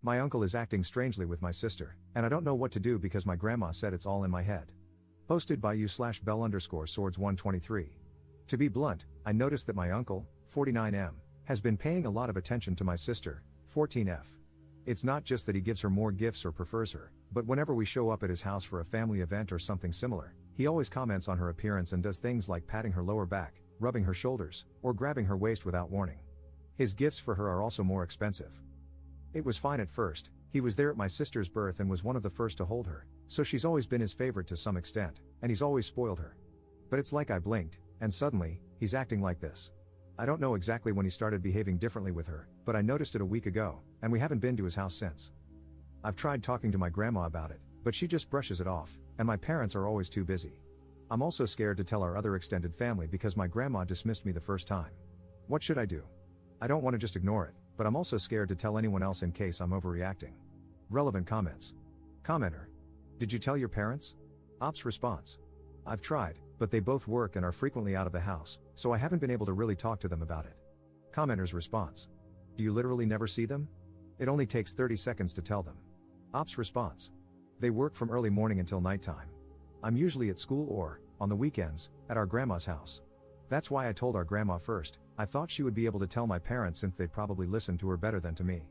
My uncle is acting strangely with my sister, and I don't know what to do because my grandma said it's all in my head. Posted by u/bell_swords123. To be blunt, I noticed that my uncle, 49M, has been paying a lot of attention to my sister, 14F. It's not just that he gives her more gifts or prefers her, but whenever we show up at his house for a family event or something similar, he always comments on her appearance and does things like patting her lower back, rubbing her shoulders, or grabbing her waist without warning. His gifts for her are also more expensive. It was fine at first, he was there at my sister's birth and was one of the first to hold her, so she's always been his favorite to some extent, and he's always spoiled her. But it's like I blinked, and suddenly, he's acting like this. I don't know exactly when he started behaving differently with her, but I noticed it a week ago, and we haven't been to his house since. I've tried talking to my grandma about it, but she just brushes it off, and my parents are always too busy. I'm also scared to tell our other extended family because my grandma dismissed me the first time. What should I do? I don't want to just ignore it, but I'm also scared to tell anyone else in case I'm overreacting. Relevant comments. Commenter. Did you tell your parents? Ops response. I've tried, but they both work and are frequently out of the house, so I haven't been able to really talk to them about it. Commenter's response. Do you literally never see them? It only takes 30 seconds to tell them. Ops response. They work from early morning until nighttime. I'm usually at school or, on the weekends, at our grandma's house. That's why I told our grandma first. I thought she would be able to tell my parents since they'd probably listen to her better than to me.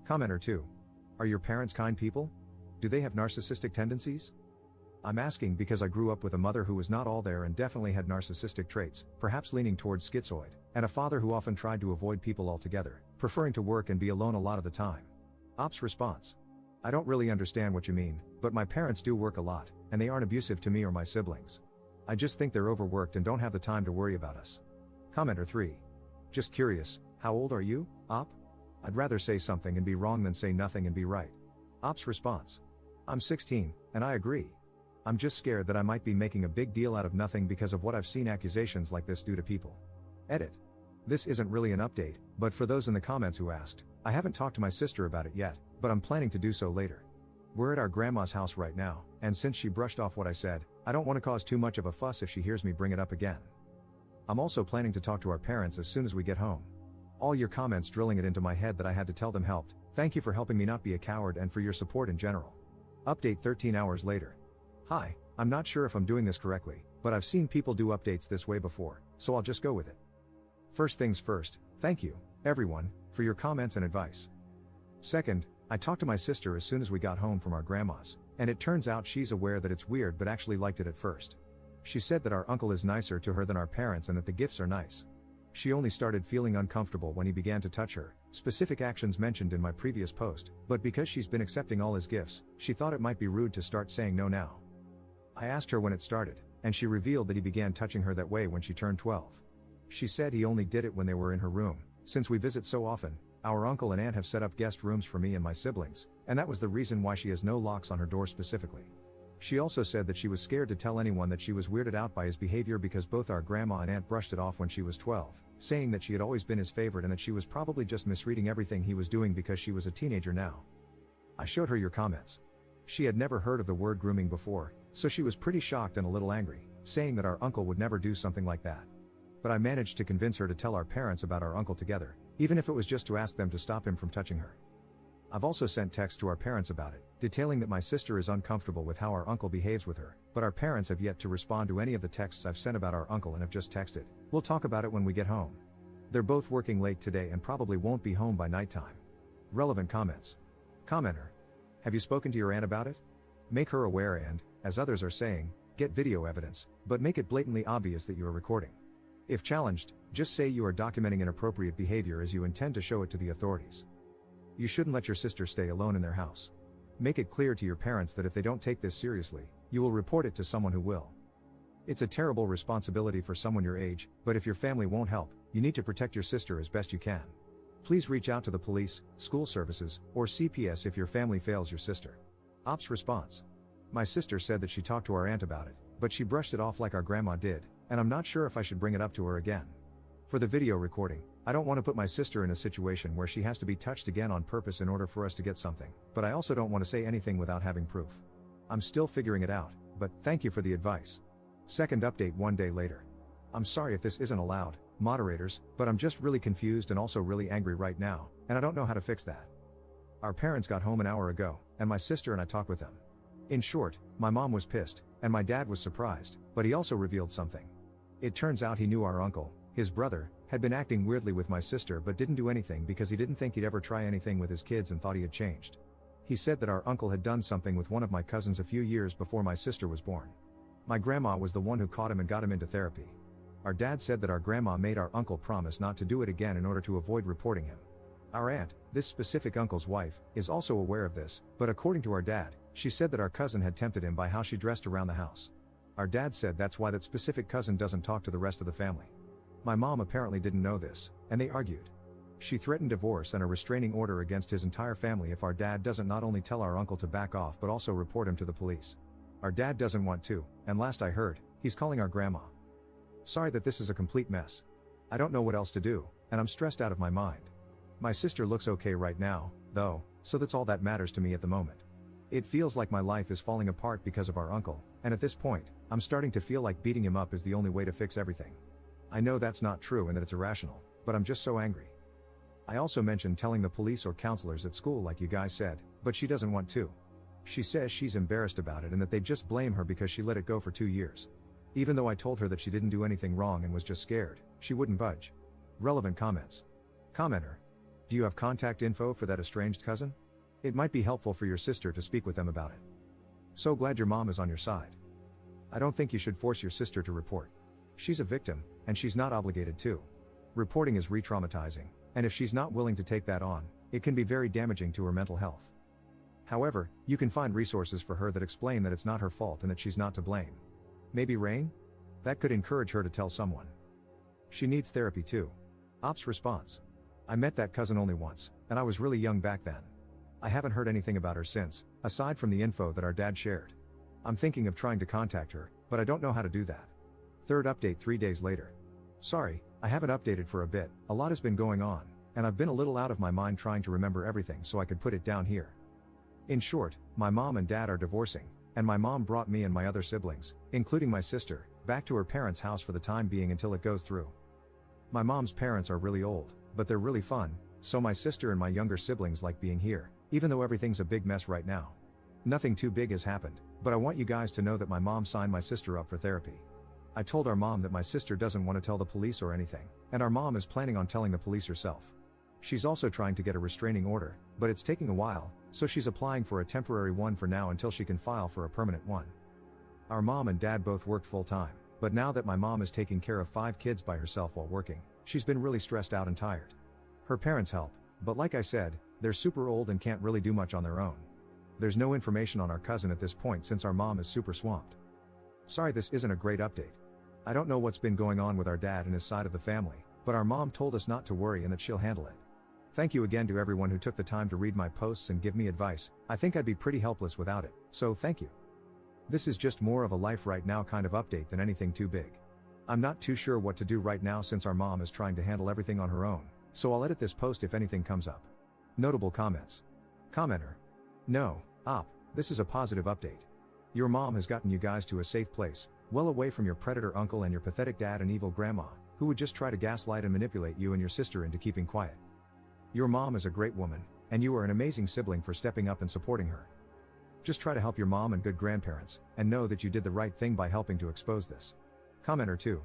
Commenter 2. Are your parents kind people? Do they have narcissistic tendencies? I'm asking because I grew up with a mother who was not all there and definitely had narcissistic traits, perhaps leaning towards schizoid, and a father who often tried to avoid people altogether, preferring to work and be alone a lot of the time. Ops response. I don't really understand what you mean, but my parents do work a lot, and they aren't abusive to me or my siblings. I just think they're overworked and don't have the time to worry about us. Commenter 3. Just curious, how old are you, Op? I'd rather say something and be wrong than say nothing and be right. Op's response. I'm 16, and I agree. I'm just scared that I might be making a big deal out of nothing because of what I've seen accusations like this do to people. Edit. This isn't really an update, but for those in the comments who asked, I haven't talked to my sister about it yet, but I'm planning to do so later. We're at our grandma's house right now, and since she brushed off what I said, I don't want to cause too much of a fuss if she hears me bring it up again. I'm also planning to talk to our parents as soon as we get home. All your comments drilling it into my head that I had to tell them helped. Thank you for helping me not be a coward and for your support in general. Update 13 hours later. Hi, I'm not sure if I'm doing this correctly, but I've seen people do updates this way before, so I'll just go with it. First things first, thank you, everyone, for your comments and advice. Second, I talked to my sister as soon as we got home from our grandma's, and it turns out she's aware that it's weird but actually liked it at first. She said that our uncle is nicer to her than our parents and that the gifts are nice. She only started feeling uncomfortable when he began to touch her, specific actions mentioned in my previous post, but because she's been accepting all his gifts, she thought it might be rude to start saying no now. I asked her when it started, and she revealed that he began touching her that way when she turned 12. She said he only did it when they were in her room. Since we visit so often, our uncle and aunt have set up guest rooms for me and my siblings, and that was the reason why she has no locks on her door specifically. She also said that she was scared to tell anyone that she was weirded out by his behavior because both our grandma and aunt brushed it off when she was 12, saying that she had always been his favorite and that she was probably just misreading everything he was doing because she was a teenager now. I showed her your comments. She had never heard of the word grooming before, so she was pretty shocked and a little angry, saying that our uncle would never do something like that. But I managed to convince her to tell our parents about our uncle together, even if it was just to ask them to stop him from touching her. I've also sent texts to our parents about it, detailing that my sister is uncomfortable with how our uncle behaves with her, but our parents have yet to respond to any of the texts I've sent about our uncle and have just texted, "We'll talk about it when we get home." They're both working late today and probably won't be home by nighttime. Relevant comments. Commenter. Have you spoken to your aunt about it? Make her aware and, as others are saying, get video evidence, but make it blatantly obvious that you are recording. If challenged, just say you are documenting inappropriate behavior as you intend to show it to the authorities. You shouldn't let your sister stay alone in their house. Make it clear to your parents that if they don't take this seriously, you will report it to someone who will. It's a terrible responsibility for someone your age, but if your family won't help, you need to protect your sister as best you can. Please reach out to the police, school services, or CPS if your family fails your sister. Ops response. My sister said that she talked to our aunt about it, but she brushed it off like our grandma did, and I'm not sure if I should bring it up to her again. For the video recording, I don't want to put my sister in a situation where she has to be touched again on purpose in order for us to get something, but I also don't want to say anything without having proof. I'm still figuring it out, but thank you for the advice. Second update 1 day later. I'm sorry if this isn't allowed, moderators, but I'm just really confused and also really angry right now, and I don't know how to fix that. Our parents got home an hour ago, and my sister and I talked with them. In short, my mom was pissed, and my dad was surprised, but he also revealed something. It turns out he knew our uncle, his brother, had been acting weirdly with my sister but didn't do anything because he didn't think he'd ever try anything with his kids and thought he had changed. He said that our uncle had done something with one of my cousins a few years before my sister was born. My grandma was the one who caught him and got him into therapy. Our dad said that our grandma made our uncle promise not to do it again in order to avoid reporting him. Our aunt, this specific uncle's wife, is also aware of this, but according to our dad, she said that our cousin had tempted him by how she dressed around the house. Our dad said that's why that specific cousin doesn't talk to the rest of the family. My mom apparently didn't know this, and they argued. She threatened divorce and a restraining order against his entire family if our dad doesn't not only tell our uncle to back off but also report him to the police. Our dad doesn't want to, and last I heard, he's calling our grandma. Sorry that this is a complete mess. I don't know what else to do, and I'm stressed out of my mind. My sister looks okay right now, though, so that's all that matters to me at the moment. It feels like my life is falling apart because of our uncle, and at this point, I'm starting to feel like beating him up is the only way to fix everything. I know that's not true and that it's irrational, but I'm just so angry. I also mentioned telling the police or counselors at school like you guys said, but she doesn't want to. She says she's embarrassed about it and that they just blame her because she let it go for 2 years. Even though I told her that she didn't do anything wrong and was just scared, she wouldn't budge. Relevant comments. Commenter. Do you have contact info for that estranged cousin? It might be helpful for your sister to speak with them about it. So glad your mom is on your side. I don't think you should force your sister to report. She's a victim, and she's not obligated to. Reporting is re-traumatizing, and if she's not willing to take that on, it can be very damaging to her mental health. However, you can find resources for her that explain that it's not her fault and that she's not to blame. Maybe Rain? That could encourage her to tell someone. She needs therapy too. Ops response. I met that cousin only once, and I was really young back then. I haven't heard anything about her since, aside from the info that our dad shared. I'm thinking of trying to contact her, but I don't know how to do that. Third update 3 days later. Sorry, I haven't updated for a bit, a lot has been going on, and I've been a little out of my mind trying to remember everything so I could put it down here. In short, my mom and dad are divorcing, and my mom brought me and my other siblings, including my sister, back to her parents' house for the time being until it goes through. My mom's parents are really old, but they're really fun, so my sister and my younger siblings like being here, even though everything's a big mess right now. Nothing too big has happened, but I want you guys to know that my mom signed my sister up for therapy. I told our mom that my sister doesn't want to tell the police or anything, and our mom is planning on telling the police herself. She's also trying to get a restraining order, but it's taking a while, so she's applying for a temporary one for now until she can file for a permanent one. Our mom and dad both worked full-time, but now that my mom is taking care of 5 kids by herself while working, she's been really stressed out and tired. Her parents help, but like I said, they're super old and can't really do much on their own. There's no information on our cousin at this point since our mom is super swamped. Sorry this isn't a great update. I don't know what's been going on with our dad and his side of the family, but our mom told us not to worry and that she'll handle it. Thank you again to everyone who took the time to read my posts and give me advice. I think I'd be pretty helpless without it, so thank you. This is just more of a life right now kind of update than anything too big. I'm not too sure what to do right now since our mom is trying to handle everything on her own, so I'll edit this post if anything comes up. Notable comments. Commenter. No, Op, this is a positive update. Your mom has gotten you guys to a safe place, well away from your predator uncle and your pathetic dad and evil grandma, who would just try to gaslight and manipulate you and your sister into keeping quiet. Your mom is a great woman, and you are an amazing sibling for stepping up and supporting her. Just try to help your mom and good grandparents, and know that you did the right thing by helping to expose this. Commenter 2.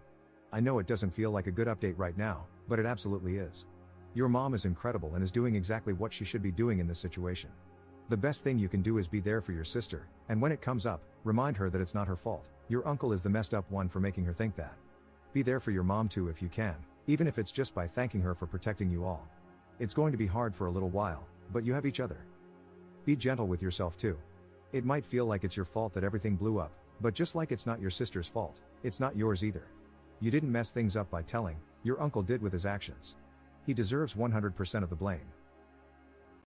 I know it doesn't feel like a good update right now, but it absolutely is. Your mom is incredible and is doing exactly what she should be doing in this situation. The best thing you can do is be there for your sister, and when it comes up, remind her that it's not her fault. Your uncle is the messed up one for making her think that. Be there for your mom too if you can, even if it's just by thanking her for protecting you all. It's going to be hard for a little while, but you have each other. Be gentle with yourself too. It might feel like it's your fault that everything blew up, but just like it's not your sister's fault, it's not yours either. You didn't mess things up by telling, your uncle did with his actions. He deserves 100% of the blame.